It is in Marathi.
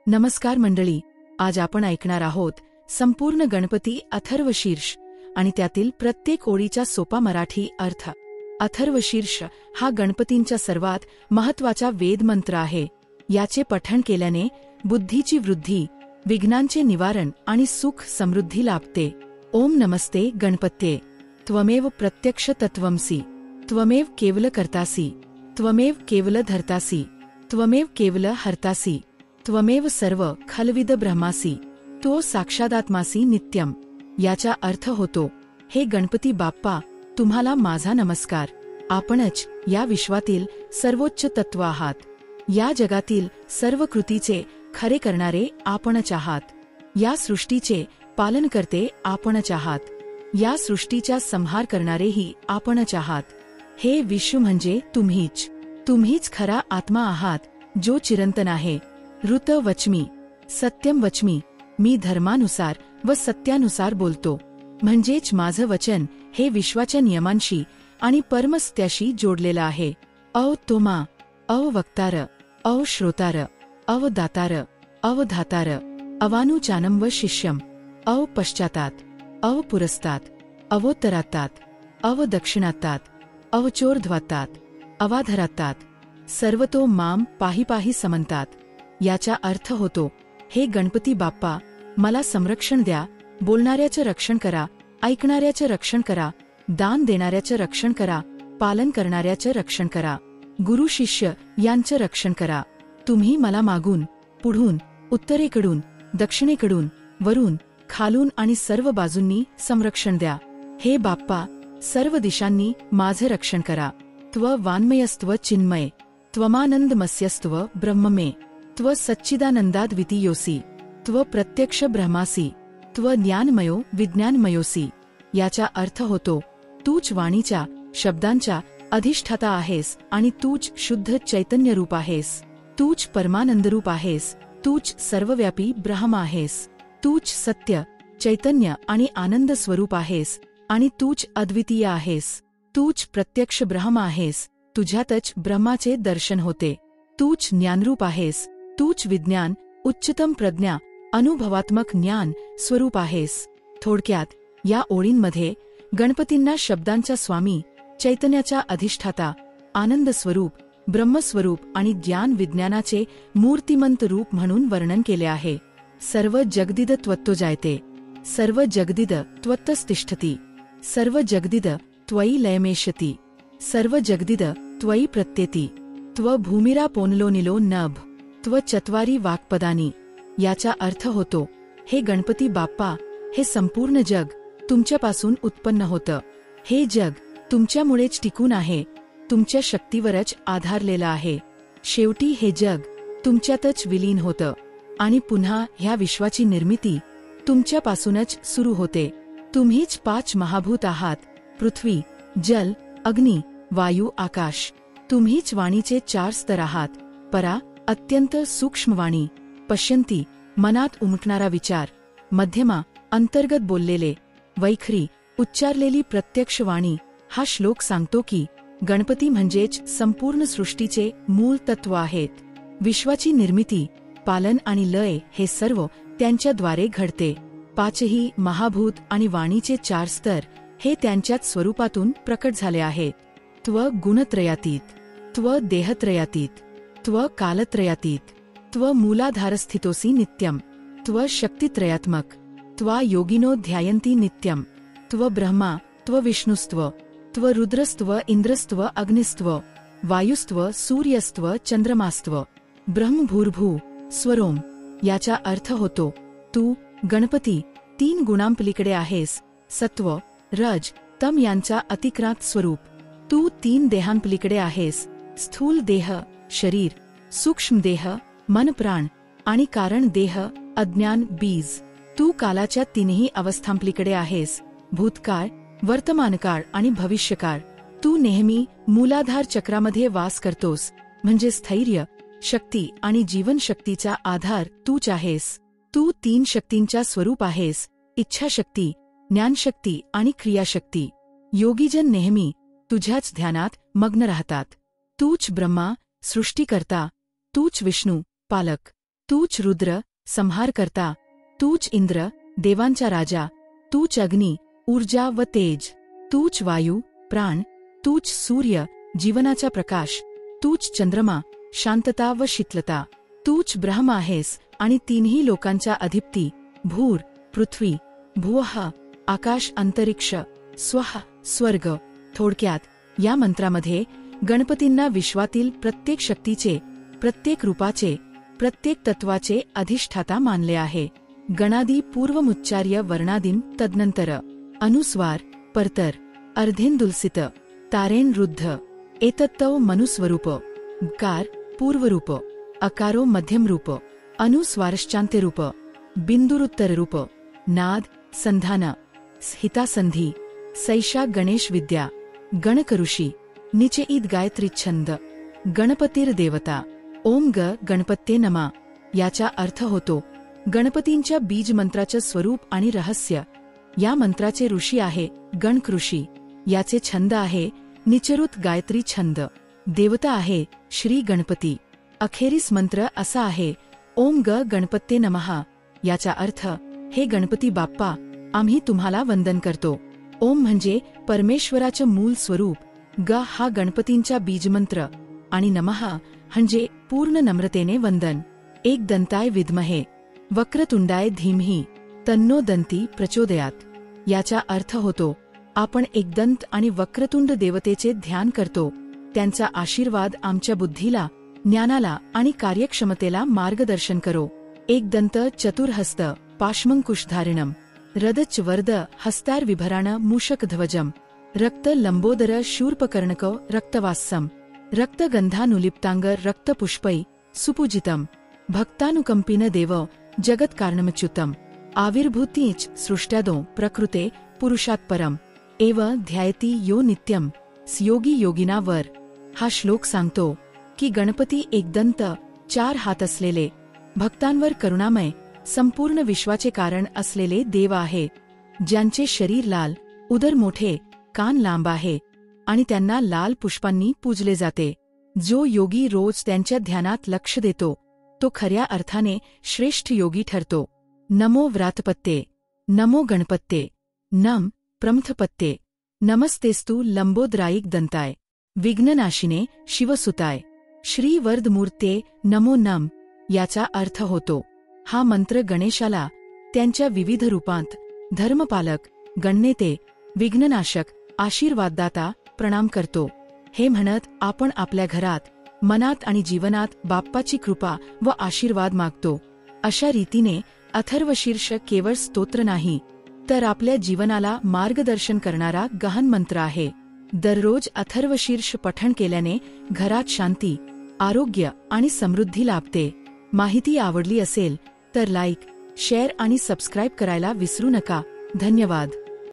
नमस्कार मंडळी, आज आपण ऐकणार आहोत संपूर्ण गणपती अथर्वशीर्ष आणि त्यातील प्रत्येक ओळीचा सोपा मराठी अर्थ। अथर्वशीर्ष हा गणपतींचा सर्वात महत्त्वाचा वेदमंत्र आहे। याचे पठण केल्याने बुद्धीची वृद्धी, विघ्नांचे निवारण आणि सुख समृद्धी लाभते। ओम नमस्ते गणपत्ये, त्वमेव प्रत्यक्ष तत्वमसि, त्वमेव केवल कर्तासि, त्वमेव केवल धर्तासि, त्वमेव केवल हर्तासि, त्वमेव सर्व खलविद ब्रह्मासी, तो साक्षादात्मासी नित्यम। याचा अर्थ होतो, हे गणपती बाप्पा, तुम्हाला माझा नमस्कार। आपणच या विश्वातील सर्वोच्च तत्व आहात। या जगातील सर्व कृतीचे खरे करणारे आपणच आहात। या सृष्टीचे पालन करते आपणच आहात। या सृष्टीचा संहार करणारेही आपणच आहात। हे विश्व म्हणजे तुम्हीच खरा आत्मा आहात, जो चिरंतन आहे। ऋत वच्मी, सत्यम वच्मी, मी धर्मानुसार व सत्यानुसार बोलतो, म्हणजेच माझं वचन हे विश्वाच्या नियमांशी आणि परमसत्याशी जोडलेलं आहे। तोमा, वक्तार, श्रोतार, दातार, धातार, अवानुचानम व शिष्यम, पश्चातात, पुरस्तात, अवोत्तरातात, दक्षिणातात, चोर्ध्वातात, अवाधरातात, सर्वतो माम पाही पाही समंतात। याचा अर्थ होतो, हे गणपती बाप्पा, मला संरक्षण द्या, बोलणाऱ्याचं रक्षण करा, ऐकणाऱ्याचं रक्षण करा, दान देणाऱ्याचं रक्षण करा, पालन करणाऱ्याचं रक्षण करा, गुरु शिष्य यांचं रक्षण करा। तुम्ही मला मागून, पुढून, उत्तरेकडून, दक्षिणेकडून, वरून, खालून आणि सर्व बाजूंनी संरक्षण द्या। हे बाप्पा, सर्व दिशांनी माझे रक्षण करा। त्व वान्मयस्त्व चिन्मय, त्वमानंदमस्यस्त्व ब्रह्ममे, त्व सच्चिदानंदाद्वितीयोसी, त्व प्रत्यक्ष ब्रह्मासी, त्व ज्ञानमयो विज्ञानमयोसी। याचा अर्थ होतो, तूच वाणीच्या, शब्दांच्या अधिष्ठाता आहेस आणि तूच शुद्ध चैतन्य रूप आहेस। तूच परमानंदरूप आहेस, तूच सर्वव्यापी ब्रह्म आहेस। तूच सत्य, चैतन्य आणि आनंद स्वरूप आहेस आणि तूच अद्वितीय आहेस। तूच प्रत्यक्ष ब्रह्म आहेस, तुझ्यातच ब्रह्माचे दर्शन होते। तूच ज्ञानरूप आहेस, तूच विज्ञान, उच्चतम प्रज्ञा, अनुभवात्मक ज्ञान स्वरूप आहेस। थोडक्यात, या ओळींमध्ये गणपतींना शब्दांचा स्वामी, चैतन्याचा अधिष्ठाता, आनंद स्वरूप, ब्रह्मस्वरूप आणि ज्ञान विज्ञानाचे मूर्तिमंत रूप म्हणून वर्णन केले आहे। सर्व जगदिद त्वत्तो जायते, सर्व जगदिद त्वत्तस्तिष्ठति, सर्व जगदिद त्वयि लयमेष्यति, सर्व जगदिद त्वयि प्रत्येति, त्व भूमिरा पोनलो निलो नभ, त्व चत्वारी वाक्पदानी। याचा अर्थ होतो, हे गणपती बाप्पा, हे संपूर्ण जग तुमच्यापासून उत्पन्न होतं। हे जग तुमच्यामुळेच टिकून आहे, तुमच्या शक्तीवरच आधारलेलं आहे। शेवटी हे जग तुमच्यातच विलीन होतं आणि पुन्हा ह्या विश्वाची निर्मिती तुमच्यापासूनच सुरू होते। तुम्हीच 5 महाभूत आहात, पृथ्वी, जल, अग्नी, वायू, आकाश। तुम्हीच वाणीचे 4 स्तर आहात, परा, अत्यंत सूक्ष्म वाणी, पश्यंती, मनात उमटणारा विचार, मध्यमा, अंतर्गत बोललेले, वैखरी, उच्चारलेली प्रत्यक्ष वाणी। हा श्लोक सांगतो की गणपती म्हणजेच संपूर्ण सृष्टीचे मूळ तत्व आहेत। विश्वाची निर्मिती, पालन आणि लय हे सर्व त्यांच्याद्वारे घडते। 5ही महाभूत आणि वाणीचे 4 स्तर हे त्यांच्याच स्वरूपातून प्रकट झाले आहेत। त्व गुणत्रयातीत, त्व देहत्रयातीत, त्व कालत्रयातीत, त्व मूलाधारस्थितोसी नित्यम, त्व शक्तित्रयात्मक, त्वा योगिनो ध्यायन्ति नित्यम, त्व ब्रह्मा, त्व विष्णुस्त्व, त्व रुद्रस्त्व इंद्रस्त्व अग्निस्त्व, वायुस्त्व सूर्यस्त्व चंद्रमास्त्व, ब्रह्मभूर्भू स्वरोम। याचा अर्थ होतो, तू गणपती 3 गुणांपलीकडे आहेस, सत्व, रज, तम यांचा अतिक्रांत स्वरूप। तू 3 देहांपलीकडे आहेस, स्थूल देह, शरीर, सूक्ष्म देह, मन प्राण आणि कारण देह, अज्ञान बीज। तू कालाच्या 3ही अवस्थांपलीकडे आहेस, भूतकाळ, वर्तमानकाळ आणि भविष्यकाळ। तू नेहमी मूलाधार चक्रामध्ये वास करतोस, म्हणजे स्थैर्य, शक्ती आणि जीवनशक्तीचा आधार तूच आहेस। तू 3 शक्तींच्या स्वरूप आहेस, इच्छाशक्ती, ज्ञानशक्ती आणि क्रियाशक्ती। योगीजन नेहमी तुझ्याच ध्यानात मग्न राहतात। तूच ब्रह्मा, सृष्टीकर्ता, तूच विष्णू, पालक, तूच रुद्र संहार करता, तूच इंद्र देवांचा राजा, तूच अग्नी ऊर्जा व तेज, तूच वायू प्राण, तूच सूर्य जीवनाचा प्रकाश, तूच चंद्रमा शांतता व शीतलता, तूच ब्रह्म आहेस आणि तिन्ही लोकांचा अधिपती, भूर पृथ्वी भुवः आकाश अंतरिक्ष स्वः स्वर्ग. थोडक्यात या मंत्रामध्ये गणपतींना विश्वातील प्रत्येक शक्तीचे, प्रत्येक रूपाचे, प्रत्येक तत्वाचे अधिष्ठाता मानले आहे. गणादी पूर्वमुच्चार्य वर्णादीन तदनंतर अनुस्वार परतर अर्धेंदुलसित तारेण रुद्ध एतत्तव मनुस्वरूप कार पूर्वरूप अकारो मध्यमरूप अनुस्वारश्चान्त्यरूप बिंदुरुत्तररूप नाद संधान स्थितासंधी सैषा गणेश विद्या गणकऋषी निचईद गायत्री छंद गणपतीर्देवता. ओम गणपत्ये नमा याचा अर्थ होतो गणपतींच्या बीज मंत्राचं स्वरूप आणि रहस्य. या मंत्राचे ऋषी आहे गणकऋषी, याचे छंद आहे निचरुत गायत्री छंद, देवता आहे श्री गणपती. अखेरीस मंत्र असा आहे ओम गणपत्ये नमः. याचा अर्थ हे गणपती बाप्पा आम्ही तुम्हाला वंदन करतो. ओम म्हणजे परमेश्वराचं मूल स्वरूप, ग हा गणपतींचा बीजमंत्र आणि नमः म्हणजे पूर्ण नम्रतेने वंदन. एक दंताय विद्महे वक्रतुंडाय धीमहि तन्नो दंती प्रचोदयात. याचा अर्थ होतो आपण एकदंत आणि वक्रतुंड देवतेचे ध्यान करतो. त्यांचा आशीर्वाद आमच्या बुद्धीला, ज्ञानाला आणि कार्यक्षमतेला मार्गदर्शन करो. एकदंत चतुर्हस्त पाशमंकुशधारिणम रदच वरद हस्तार विभराण मूषकध्वजम रक्त लंबोदर शूर्पकर्णक रक्तवास्सम रक्तगंधानुलिप्तांग रक्तपुष्पै सुपूजितम भक्तानुकंपिन देव जगत्कारणमच्युतम आविर्भूतीच सृष्ट्यादो प्रकृते पुरुषात् परम एव ध्यायती यो नित्यम योगी योगिना वर. हा श्लोक सांगतो की गणपती एकदंत, 4 हात असलेले, भक्तांवर करुणामय, संपूर्ण विश्वाचे कारण असलेले देव आहे, ज्यांचे शरीर लाल, उदर मोठे, कान लांब आहे आणि त्यांना लाल पुष्पांनी पूजले जाते. जो योगी रोज त्यांच्या ध्यानात लक्ष देतो तो खऱ्या अर्थाने श्रेष्ठ योगी ठरतो. नमो व्रातपत्ये नमो गणपत्ये नम प्रमथपत्ये नमस्तेस्तु लंबोदरायिक दंताय विघ्ननाशिने शिवसुताय श्री वरदमूर्ते नमो नम. याचा अर्थ होतो हा मंत्र गणेशाला त्यांच्या विविध रूपांत धर्मपालक, गणनेते, विघ्ननाशक, आशीर्वाददाता प्रणाम करतो. हे म्हणत आपण आपल्या घरात, मनात आणि जीवनात बाप्पाची कृपा व आशीर्वाद मागतो. अशा रीतीने अथर्वशीर्ष केवळ स्तोत्र नाही तर आपल्या जीवनाला मार्गदर्शन करणारा गहन मंत्र आहे. दररोज अथर्वशीर्ष पठण केल्याने घरात शांती, आरोग्य आणि समृद्धी लाभते. माहिती आवडली असेल तर लाईक, शेअर आणि सबस्क्राईब करायला विसरू नका. धन्यवाद.